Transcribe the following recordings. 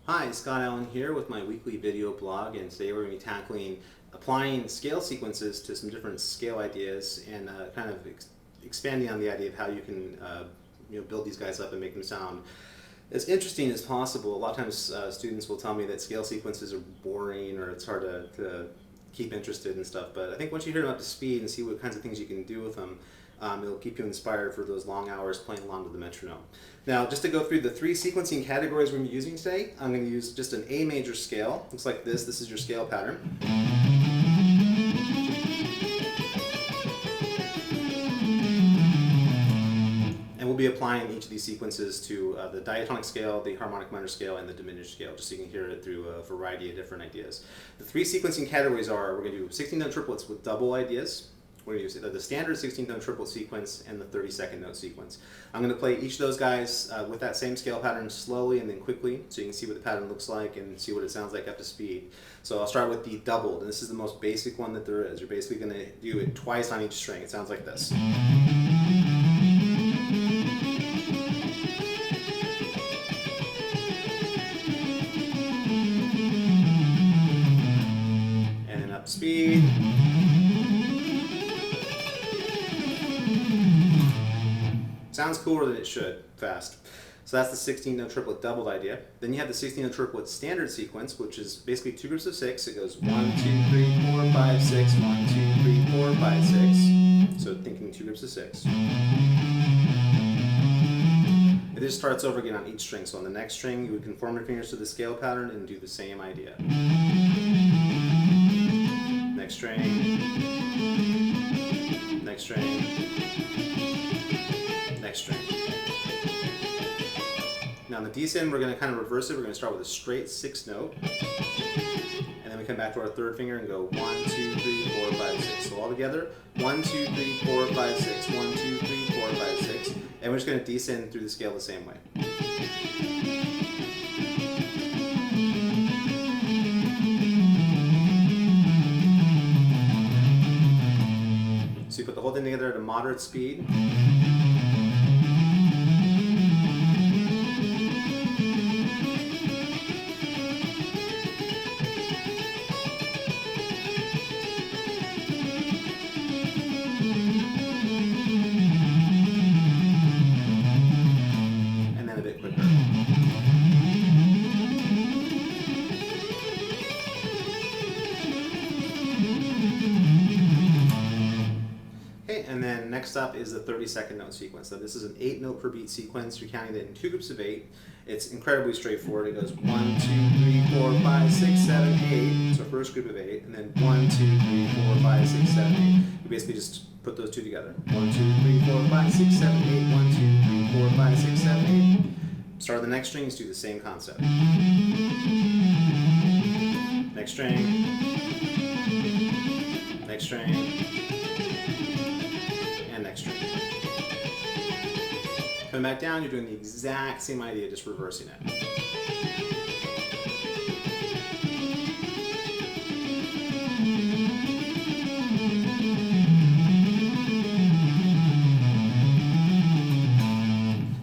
Hi, Scott Allen here with my weekly video blog, and today we're going to be tackling applying scale sequences to some different scale ideas and kind of expanding on the idea of how you can build these guys up and make them sound as interesting as possible. A lot of times students will tell me that scale sequences are boring or it's hard to keep interested and stuff, but I think once you hear them up to speed and see what kinds of things you can do with them, it'll keep you inspired for those long hours playing along to the metronome. Now, just to go through the three sequencing categories we're going to be using today, I'm going to use just an A major scale. Looks like this. This is your scale pattern. And we'll be applying each of these sequences to the diatonic scale, the harmonic minor scale, and the diminished scale, just so you can hear it through a variety of different ideas. The three sequencing categories are, we're going to do 16-note triplets with double ideas. We're going to use the standard 16-note triplet sequence and the 32nd note sequence. I'm going to play each of those guys with that same scale pattern slowly and then quickly, so you can see what the pattern looks like and see what it sounds like up to speed. So I'll start with the doubled, and this is the most basic one that there is. You're basically going to do it twice on each string. It sounds like this. And then up speed. Sounds cooler than it should, fast. So that's the 16-note triplet doubled idea. Then you have the 16-note triplet standard sequence, which is basically two groups of 6. It goes 1, 2, 3, 4, 5, 6, 1, 2, 3, 4, 5, 6. So thinking two groups of 6. It just starts over again on each string. So on the next string, you would conform your fingers to the scale pattern and do the same idea. Next string. Next string. Next string. Now on the descend, we're going to kind of reverse it. We're going to start with a straight 6th note, and then we come back to our third finger and go 1, 2, 3, 4, 5, 6. So all together, 1, 2, 3, 4, 5, 6. 1, 2, 3, 4, 5, 6. And we're just going to descend through the scale the same way. So you put the whole thing together at a moderate speed. And then next up is the 32nd note sequence. So this is an 8-note per beat sequence. You're counting it in two groups of 8. It's incredibly straightforward. It goes 1, 2, 3, 4, 5, 6, 7, 8. So first group of 8. And then 1, 2, 3, 4, 5, 6, 7, 8. You basically just put those two together. 1, 2, 3, 4, 5, 6, 7, 8. 1, 2, 3, 4, 5, 6, 7, 8. Start of the next string is do the same concept. Next string. Next string. Next string. Coming back down, you're doing the exact same idea, just reversing it.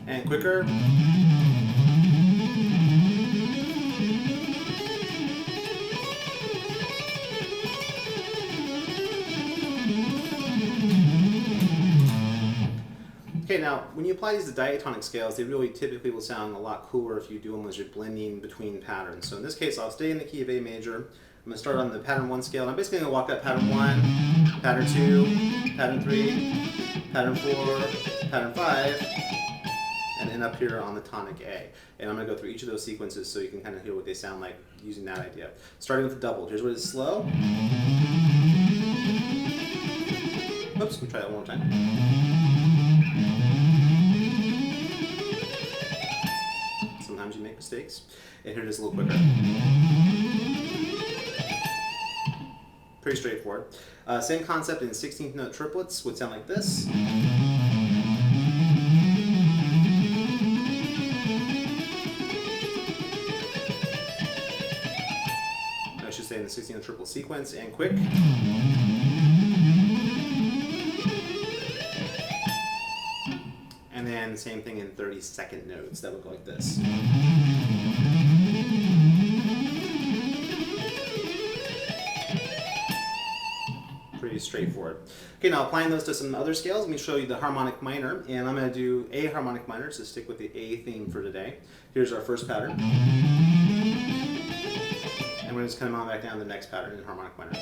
And quicker. Okay, now when you apply these to diatonic scales, they really typically will sound a lot cooler if you do them as you're blending between patterns. So in this case, I'll stay in the key of A major. I'm going to start on the pattern 1 scale, and I'm basically going to walk up pattern 1, pattern 2, pattern 3, pattern 4, pattern 5, and end up here on the tonic A. And I'm going to go through each of those sequences so you can kind of hear what they sound like using that idea. Starting with the double. Here's what it's slow. Oops, let me try that one more time. Sometimes you make mistakes. And here it is a little quicker. Pretty straightforward. Same concept in 16th note triplets would sound like this. I should say in the 16th note triplet sequence and quick. And then same thing in 32nd notes. That would go like this. straightforward. Okay, now applying those to some other scales, let me show you the harmonic minor, and I'm going to do A harmonic minor, so stick with the A theme for today. Here's our first pattern. And we're just coming on back down to the next pattern in harmonic minor.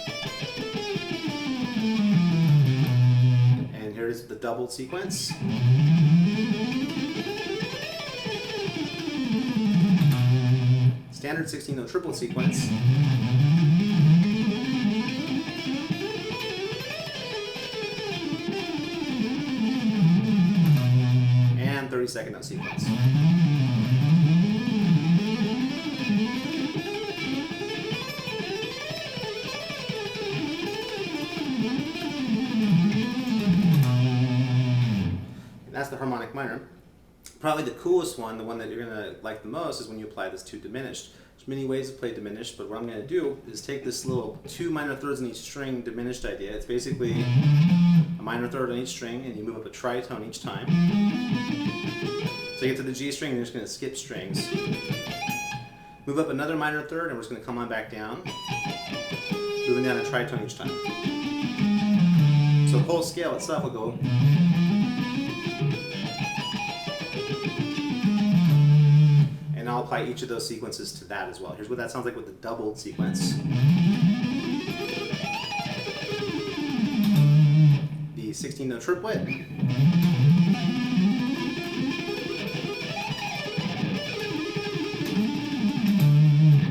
And here's the doubled sequence. Standard 16-note triplet sequence. And 32nd note sequence. And that's the harmonic minor. Probably the coolest one, the one that you're going to like the most, is when you apply this to diminished. There's many ways to play diminished, but what I'm going to do is take this little 2 minor thirds in each string diminished idea. It's basically a minor third on each string, and you move up a tritone each time. So you get to the G string, and you're just going to skip strings. Move up another minor third, and we're just going to come on back down, moving down a tritone each time. So the whole scale itself will go. And I'll apply each of those sequences to that as well. Here's what that sounds like with the doubled sequence. The 16-note triplet.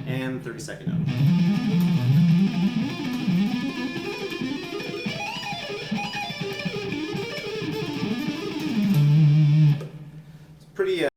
And 32nd note.